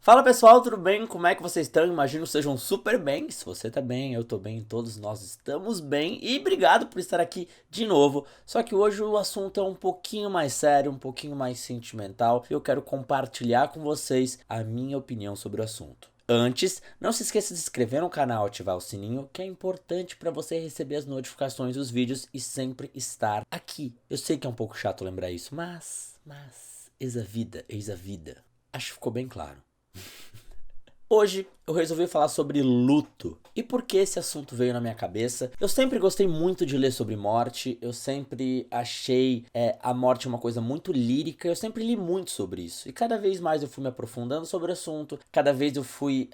Fala pessoal, tudo bem? Como é que vocês estão? Imagino que sejam super bem. Se você tá bem, eu tô bem, todos nós estamos bem. E obrigado por estar aqui de novo. Só que hoje o assunto é um pouquinho mais sério, um pouquinho mais sentimental. Eu quero compartilhar com vocês a minha opinião sobre o assunto. Antes, não se esqueça de se inscrever no canal, ativar o sininho, que é importante para você receber as notificações dos vídeos e sempre estar aqui. Eu sei que é um pouco chato lembrar isso, mas, eis a vida, eis a vida. Acho que ficou bem claro. Hoje eu resolvi falar sobre luto. E por que esse assunto veio na minha cabeça? Eu sempre gostei muito de ler sobre morte, eu sempre achei a morte uma coisa muito lírica, eu sempre li muito sobre isso. E cada vez mais eu fui me aprofundando sobre o assunto, cada vez eu fui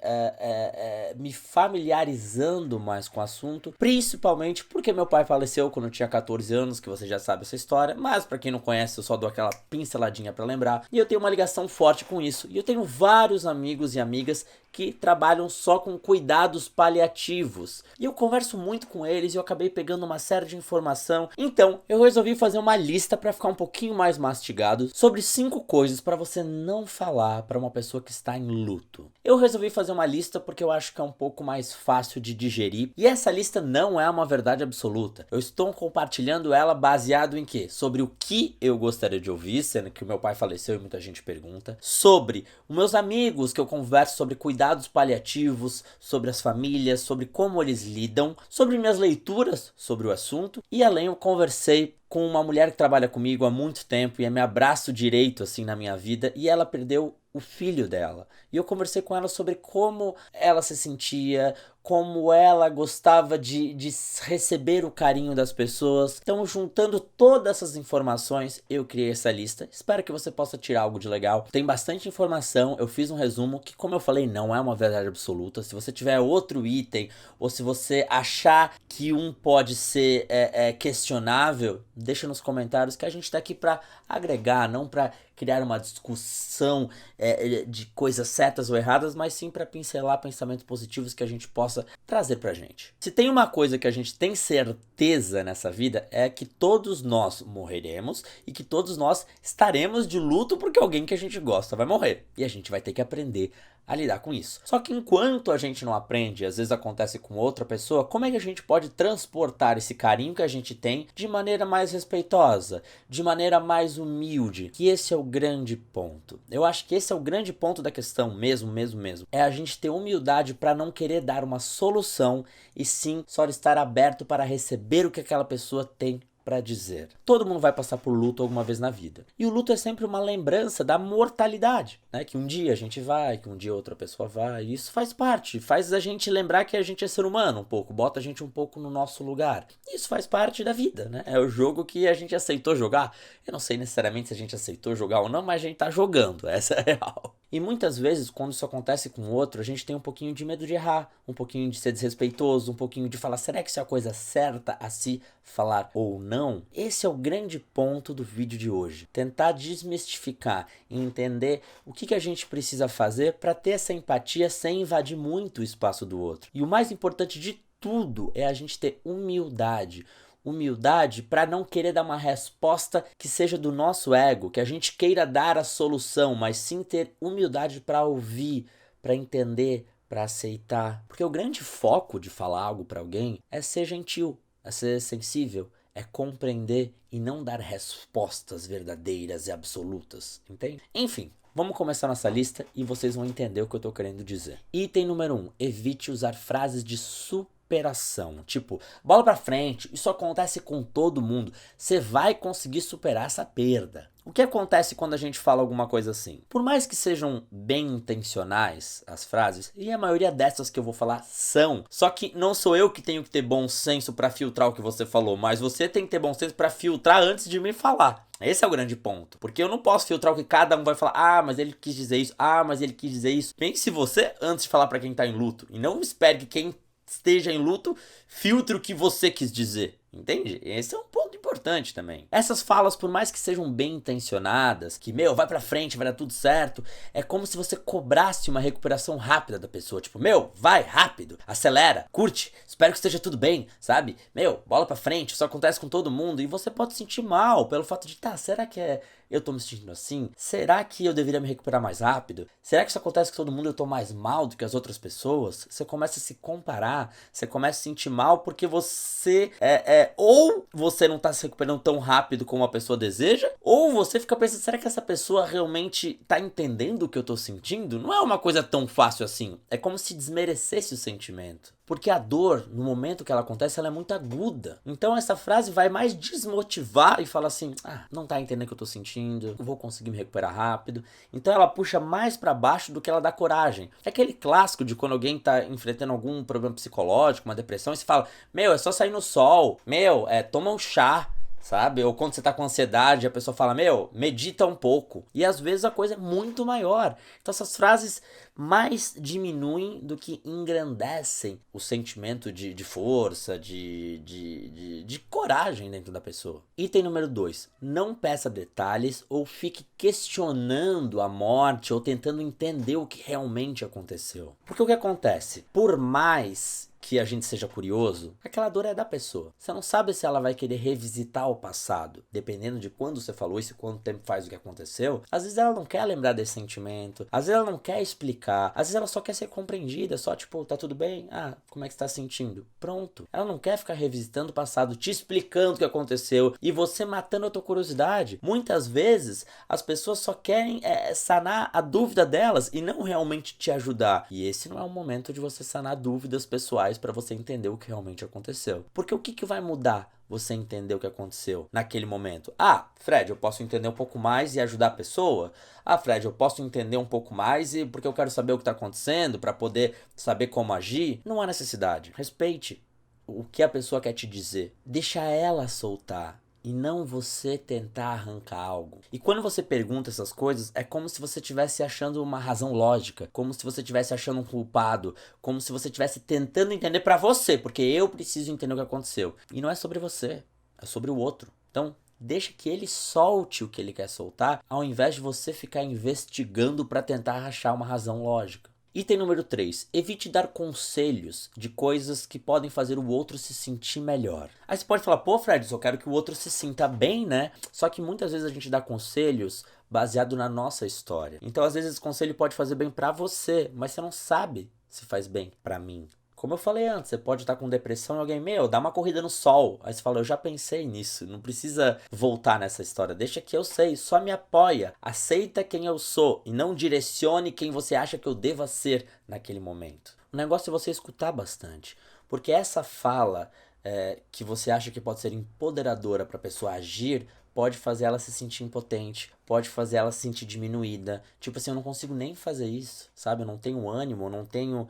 me familiarizando mais com o assunto, principalmente porque meu pai faleceu quando eu tinha 14 anos, que você já sabe essa história, mas pra quem não conhece eu só dou aquela pinceladinha pra lembrar. E eu tenho uma ligação forte com isso. E eu tenho vários amigos e amigas que trabalham só com cuidados paliativos. E eu converso muito com eles e eu acabei pegando uma série de informação. Então, eu resolvi fazer uma lista para ficar um pouquinho mais mastigado sobre 5 coisas para você não falar para uma pessoa que está em luto. Eu resolvi fazer uma lista porque eu acho que é um pouco mais fácil de digerir. E essa lista não é uma verdade absoluta. Eu estou compartilhando ela baseado em quê? Sobre o que eu gostaria de ouvir, sendo que o meu pai faleceu e muita gente pergunta. Sobre os meus amigos que eu converso sobre cuidados paliativos, sobre as famílias, sobre como eles lidam, sobre minhas leituras sobre o assunto. E além eu conversei com uma mulher que trabalha comigo há muito tempo e é meu braço direito assim na minha vida, e ela perdeu o filho dela. E eu conversei com ela sobre como ela se sentia, como ela gostava de receber o carinho das pessoas. Então, juntando todas essas informações, eu criei essa lista. Espero que você possa tirar algo de legal. Tem bastante informação, eu fiz um resumo que, como eu falei, não é uma verdade absoluta. Se você tiver outro item, ou se você achar que um pode ser questionável, deixa nos comentários que a gente tá aqui para agregar, não para criar uma discussão de coisas certas ou erradas, mas sim para pincelar pensamentos positivos que a gente possa trazer pra gente. Se tem uma coisa que a gente tem certeza nessa vida é que todos nós morreremos e que todos nós estaremos de luto porque alguém que a gente gosta vai morrer. E a gente vai ter que aprender a lidar com isso. Só que enquanto a gente não aprende, às vezes acontece com outra pessoa, como é que a gente pode transportar esse carinho que a gente tem de maneira mais respeitosa, de maneira mais humilde? Que esse é o grande ponto. Eu acho que esse é o grande ponto da questão, mesmo. É a gente ter humildade para não querer dar uma solução e sim só estar aberto para receber o que aquela pessoa tem para dizer. Todo mundo vai passar por luto alguma vez na vida. E o luto é sempre uma lembrança da mortalidade, né? Que um dia a gente vai, que um dia outra pessoa vai. E isso faz parte, faz a gente lembrar que a gente é ser humano um pouco, bota a gente um pouco no nosso lugar. Isso faz parte da vida, né? É o jogo que a gente aceitou jogar. Eu não sei necessariamente se a gente aceitou jogar ou não, mas a gente tá jogando, essa é a real. E muitas vezes, quando isso acontece com o outro, a gente tem um pouquinho de medo de errar, um pouquinho de ser desrespeitoso, um pouquinho de falar, será que isso é a coisa certa a se falar ou não? Esse é o grande ponto do vídeo de hoje. Tentar desmistificar e entender o que a gente precisa fazer para ter essa empatia sem invadir muito o espaço do outro. E o mais importante de tudo é a gente ter humildade. Humildade para não querer dar uma resposta que seja do nosso ego, que a gente queira dar a solução, mas sim ter humildade para ouvir, para entender, para aceitar. Porque o grande foco de falar algo para alguém é ser gentil, é ser sensível, é compreender e não dar respostas verdadeiras e absolutas, entende? Enfim, vamos começar nossa lista e vocês vão entender o que eu tô querendo dizer. Item número 1, evite usar frases de superação, tipo, bola pra frente, isso acontece com todo mundo, você vai conseguir superar essa perda. O que acontece quando a gente fala alguma coisa assim? Por mais que sejam bem intencionais as frases, e a maioria dessas que eu vou falar são, só que não sou eu que tenho que ter bom senso pra filtrar o que você falou, mas você tem que ter bom senso pra filtrar antes de me falar. Esse é o grande ponto, porque eu não posso filtrar o que cada um vai falar, ah, mas ele quis dizer isso, ah, mas ele quis dizer isso. Pense você antes de falar pra quem tá em luto, e não espere que quem esteja em luto filtre o que você quis dizer, entende? Esse é um ponto importante. bastante também. Essas falas, por mais que sejam bem intencionadas, que, vai pra frente, vai dar tudo certo, é como se você cobrasse uma recuperação rápida da pessoa. Tipo, vai, rápido, acelera, curte, espero que esteja tudo bem, sabe? Bola pra frente, isso acontece com todo mundo. E você pode se sentir mal pelo fato de, será que eu tô me sentindo assim? Será que eu deveria me recuperar mais rápido? Será que isso acontece com todo mundo e eu tô mais mal do que as outras pessoas? Você começa a se comparar, você começa a se sentir mal porque você ou você não tá se recuperando tão rápido como a pessoa deseja, ou você fica pensando, será que essa pessoa realmente tá entendendo o que eu tô sentindo? Não é uma coisa tão fácil assim. É como se desmerecesse o sentimento. Porque a dor, no momento que ela acontece, ela é muito aguda. Então essa frase vai mais desmotivar e falar assim, não tá entendendo o que eu tô sentindo, não vou conseguir me recuperar rápido. Então ela puxa mais pra baixo do que ela dá coragem. É aquele clássico de quando alguém tá enfrentando algum problema psicológico, uma depressão, e você fala, é só sair no sol, toma um chá. Sabe? Ou quando você tá com ansiedade, a pessoa fala, medita um pouco. E às vezes a coisa é muito maior. Então essas frases mais diminuem do que engrandecem o sentimento de força, de coragem dentro da pessoa. Item número 2. Não peça detalhes ou fique questionando a morte ou tentando entender o que realmente aconteceu. Porque o que acontece? Por mais que a gente seja curioso, aquela dor é da pessoa. Você não sabe se ela vai querer revisitar o passado. Dependendo de quando você falou isso e quanto tempo faz o que aconteceu, às vezes ela não quer lembrar desse sentimento, às vezes ela não quer explicar, às vezes ela só quer ser compreendida, só tipo, tá tudo bem? Como é que você tá sentindo? Pronto. Ela não quer ficar revisitando o passado, te explicando o que aconteceu e você matando a tua curiosidade. Muitas vezes as pessoas só querem sanar a dúvida delas e não realmente te ajudar. E esse não é o momento de você sanar dúvidas pessoais para você entender o que realmente aconteceu. Porque o que vai mudar você entender o que aconteceu naquele momento? Fred, eu posso entender um pouco mais e ajudar a pessoa? Fred, eu posso entender um pouco mais e porque eu quero saber o que está acontecendo para poder saber como agir? Não há necessidade. Respeite o que a pessoa quer te dizer. Deixa ela soltar. E não você tentar arrancar algo. E quando você pergunta essas coisas, é como se você estivesse achando uma razão lógica, como se você estivesse achando um culpado, como se você estivesse tentando entender pra você, porque eu preciso entender o que aconteceu. E não é sobre você, é sobre o outro. Então, deixa que ele solte o que ele quer soltar, ao invés de você ficar investigando pra tentar achar uma razão lógica. Item número 3. Evite dar conselhos de coisas que podem fazer o outro se sentir melhor. Aí você pode falar, Fred, eu quero que o outro se sinta bem, né? Só que muitas vezes a gente dá conselhos baseado na nossa história. Então às vezes esse conselho pode fazer bem pra você, mas você não sabe se faz bem pra mim. Como eu falei antes, você pode estar com depressão e alguém, dá uma corrida no sol. Aí você fala, eu já pensei nisso, não precisa voltar nessa história, deixa que eu sei, só me apoia, aceita quem eu sou e não direcione quem você acha que eu deva ser naquele momento. O negócio é você escutar bastante, porque essa fala que você acha que pode ser empoderadora para a pessoa agir, pode fazer ela se sentir impotente, pode fazer ela se sentir diminuída. Tipo assim, eu não consigo nem fazer isso, sabe? Eu não tenho ânimo, eu não tenho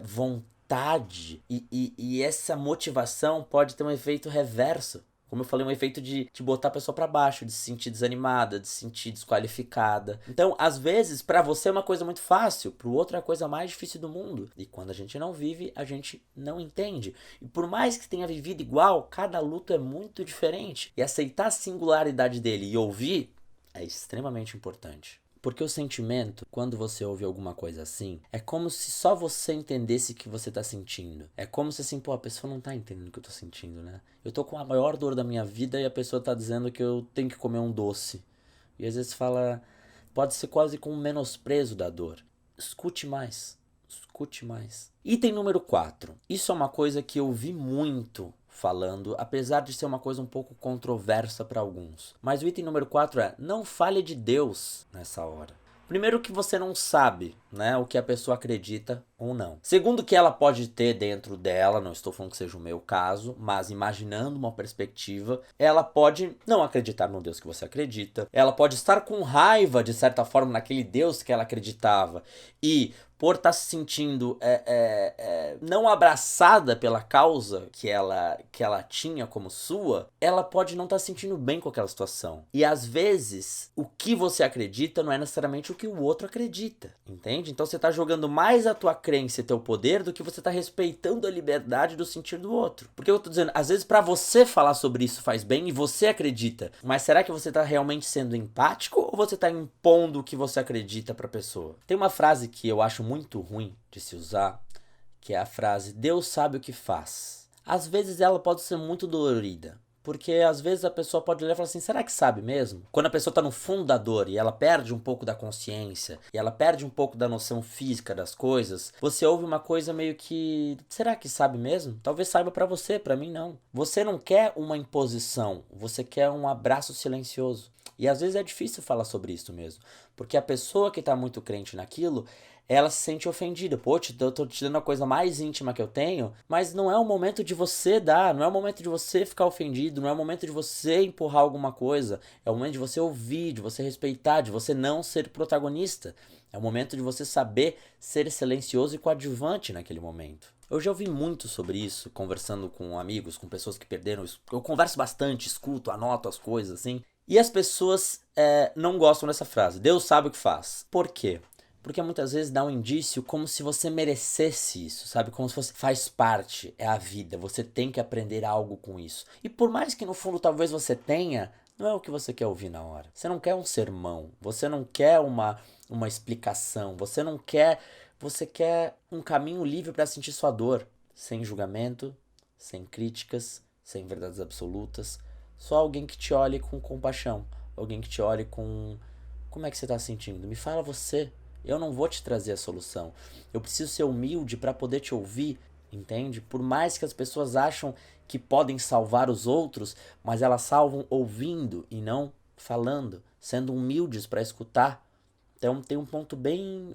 vontade. E essa motivação pode ter um efeito reverso. Como eu falei, um efeito de botar a pessoa pra baixo, de se sentir desanimada, de se sentir desqualificada. Então, às vezes, pra você é uma coisa muito fácil, pro outro é a coisa mais difícil do mundo. E quando a gente não vive, a gente não entende. E por mais que tenha vivido igual, cada luto é muito diferente. E aceitar a singularidade dele e ouvir é extremamente importante. Porque o sentimento, quando você ouve alguma coisa assim, é como se só você entendesse o que você tá sentindo. É como se assim, a pessoa não tá entendendo o que eu tô sentindo, né? Eu tô com a maior dor da minha vida e a pessoa tá dizendo que eu tenho que comer um doce. E às vezes fala, pode ser quase com um menosprezo da dor. Escute mais. Escute mais. Item número 4. Isso é uma coisa que eu vi muito falando, apesar de ser uma coisa um pouco controversa para alguns. Mas o item número 4 é, não fale de Deus nessa hora. Primeiro que você não sabe, né, o que a pessoa acredita ou não. Segundo que ela pode ter dentro dela, não estou falando que seja o meu caso, mas imaginando uma perspectiva, ela pode não acreditar no Deus que você acredita, ela pode estar com raiva de certa forma naquele Deus que ela acreditava e por estar se sentindo não abraçada pela causa que ela tinha como sua, ela pode não estar se sentindo bem com aquela situação. E às vezes, o que você acredita não é necessariamente o que o outro acredita, entende? Então você está jogando mais a tua crença e teu poder do que você está respeitando a liberdade do sentir do outro. Porque eu tô dizendo, às vezes para você falar sobre isso faz bem e você acredita, mas será que você está realmente sendo empático ou você está impondo o que você acredita para a pessoa? Tem uma frase que eu acho muito ruim de se usar, que é a frase Deus sabe o que faz. Às vezes ela pode ser muito dolorida, porque às vezes a pessoa pode olhar e falar assim, será que sabe mesmo? Quando a pessoa está no fundo da dor e ela perde um pouco da consciência, e ela perde um pouco da noção física das coisas, você ouve uma coisa meio que, será que sabe mesmo? Talvez saiba para você, para mim não. Você não quer uma imposição, você quer um abraço silencioso. E às vezes é difícil falar sobre isso mesmo, porque a pessoa que está muito crente naquilo, ela se sente ofendida. Pô, eu tô te dando a coisa mais íntima que eu tenho, mas não é o momento de você dar, não é o momento de você ficar ofendido, não é o momento de você empurrar alguma coisa, é o momento de você ouvir, de você respeitar, de você não ser protagonista. É o momento de você saber ser silencioso e coadjuvante naquele momento. Eu já ouvi muito sobre isso, conversando com amigos, com pessoas que perderam. Eu converso bastante, escuto, anoto as coisas, assim. E as pessoas não gostam dessa frase. Deus sabe o que faz. Por quê? Porque muitas vezes dá um indício como se você merecesse isso, sabe? Como se fosse faz parte, é a vida, você tem que aprender algo com isso. E por mais que no fundo talvez você tenha, não é o que você quer ouvir na hora. Você não quer um sermão, você não quer uma explicação, você quer um caminho livre para sentir sua dor, sem julgamento, sem críticas, sem verdades absolutas, só alguém que te olhe com compaixão, alguém que te olhe com como é que você está sentindo? Me fala você. Eu não vou te trazer a solução. Eu preciso ser humilde para poder te ouvir, entende? Por mais que as pessoas acham que podem salvar os outros, mas elas salvam ouvindo e não falando, sendo humildes para escutar. Então tem um ponto bem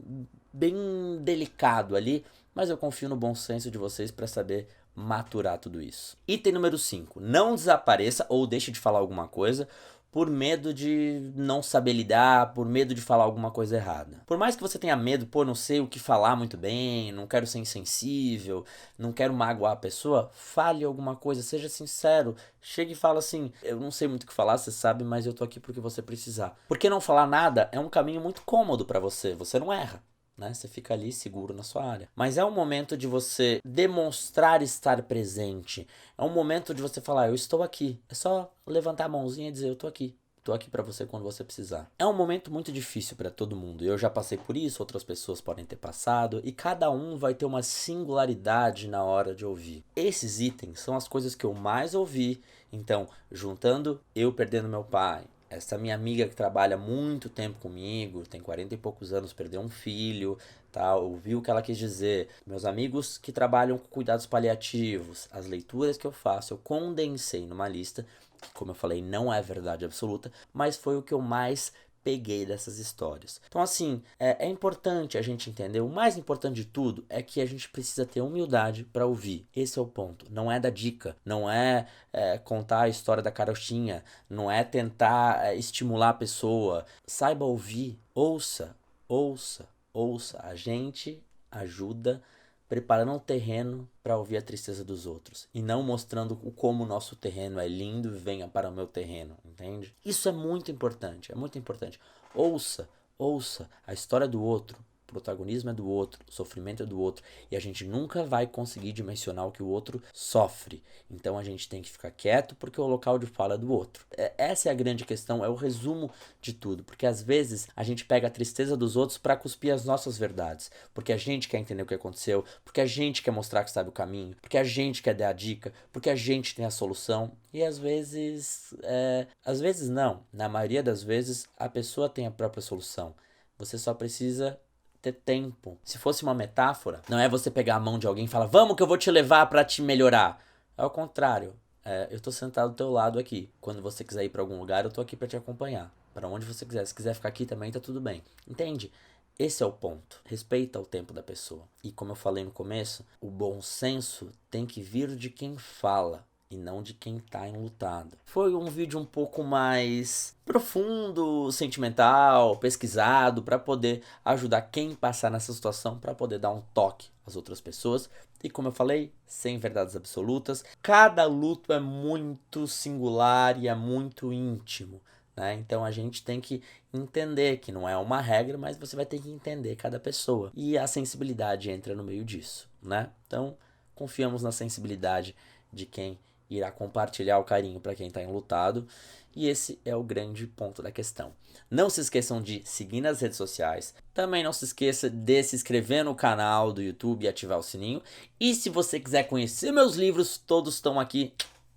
delicado ali, mas eu confio no bom senso de vocês para saber maturar tudo isso. Item número 5. Não desapareça ou deixe de falar alguma coisa por medo de não saber lidar, por medo de falar alguma coisa errada. Por mais que você tenha medo, pô, não sei o que falar muito bem, não quero ser insensível, não quero magoar a pessoa, fale alguma coisa, seja sincero. Chega e fala assim, eu não sei muito o que falar, você sabe, mas eu tô aqui porque você precisar. Porque não falar nada é um caminho muito cômodo pra você não erra. Né? Você fica ali seguro na sua área. Mas é um momento de você demonstrar estar presente. É um momento de você falar, eu estou aqui. É só levantar a mãozinha e dizer, eu estou aqui. Estou aqui para você quando você precisar. É um momento muito difícil para todo mundo. Eu já passei por isso, outras pessoas podem ter passado. E cada um vai ter uma singularidade na hora de ouvir. Esses itens são as coisas que eu mais ouvi. Então, juntando eu perdendo meu pai, essa minha amiga que trabalha muito tempo comigo, tem 40 e poucos anos, perdeu um filho, tá? Ouviu o que ela quis dizer. Meus amigos que trabalham com cuidados paliativos, as leituras que eu faço, eu condensei numa lista, que como eu falei, não é verdade absoluta, mas foi o que eu mais peguei dessas histórias. Então assim, é importante a gente entender, o mais importante de tudo é que a gente precisa ter humildade para ouvir. Esse é o ponto. Não é dar dica, não contar a história da carochinha, não é tentar estimular a pessoa. Saiba ouvir, ouça, ouça, ouça. A gente ajuda preparando um terreno para ouvir a tristeza dos outros e não mostrando como o nosso terreno é lindo e venha para o meu terreno, entende? Isso é muito importante, é muito importante. Ouça, ouça a história do outro, o protagonismo é do outro, o sofrimento é do outro e a gente nunca vai conseguir dimensionar o que o outro sofre. Então a gente tem que ficar quieto porque o local de fala é do outro. Essa é a grande questão, é o resumo de tudo, porque às vezes a gente pega a tristeza dos outros para cuspir as nossas verdades, porque a gente quer entender o que aconteceu, porque a gente quer mostrar que sabe o caminho, porque a gente quer dar a dica, porque a gente tem a solução e às vezes não, na maioria das vezes a pessoa tem a própria solução. Você só precisa ter tempo. Se fosse uma metáfora, não é você pegar a mão de alguém e falar, vamos que eu vou te levar para te melhorar. É o contrário. Eu tô sentado do teu lado aqui. Quando você quiser ir para algum lugar, eu tô aqui para te acompanhar. Para onde você quiser. Se quiser ficar aqui também, tá tudo bem. Entende? Esse é o ponto. Respeita o tempo da pessoa. E como eu falei no começo, o bom senso tem que vir de quem fala e não de quem tá enlutado. Foi um vídeo um pouco mais profundo, sentimental, pesquisado, para poder ajudar quem passar nessa situação, para poder dar um toque às outras pessoas. E como eu falei, sem verdades absolutas, cada luto é muito singular e é muito íntimo, né? Então a gente tem que entender que não é uma regra, mas você vai ter que entender cada pessoa. E a sensibilidade entra no meio disso, né? Então confiamos na sensibilidade de quem irá compartilhar o carinho para quem está enlutado. E esse é o grande ponto da questão. Não se esqueçam de seguir nas redes sociais. Também não se esqueça de se inscrever no canal do YouTube e ativar o sininho. E se você quiser conhecer meus livros, todos estão aqui,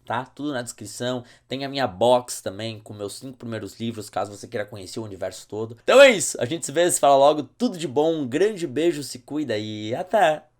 tá? Tudo na descrição. Tem a minha box também com meus 5 primeiros livros, caso você queira conhecer o universo todo. Então é isso. A gente se vê, se fala logo. Tudo de bom. Um grande beijo, se cuida e até!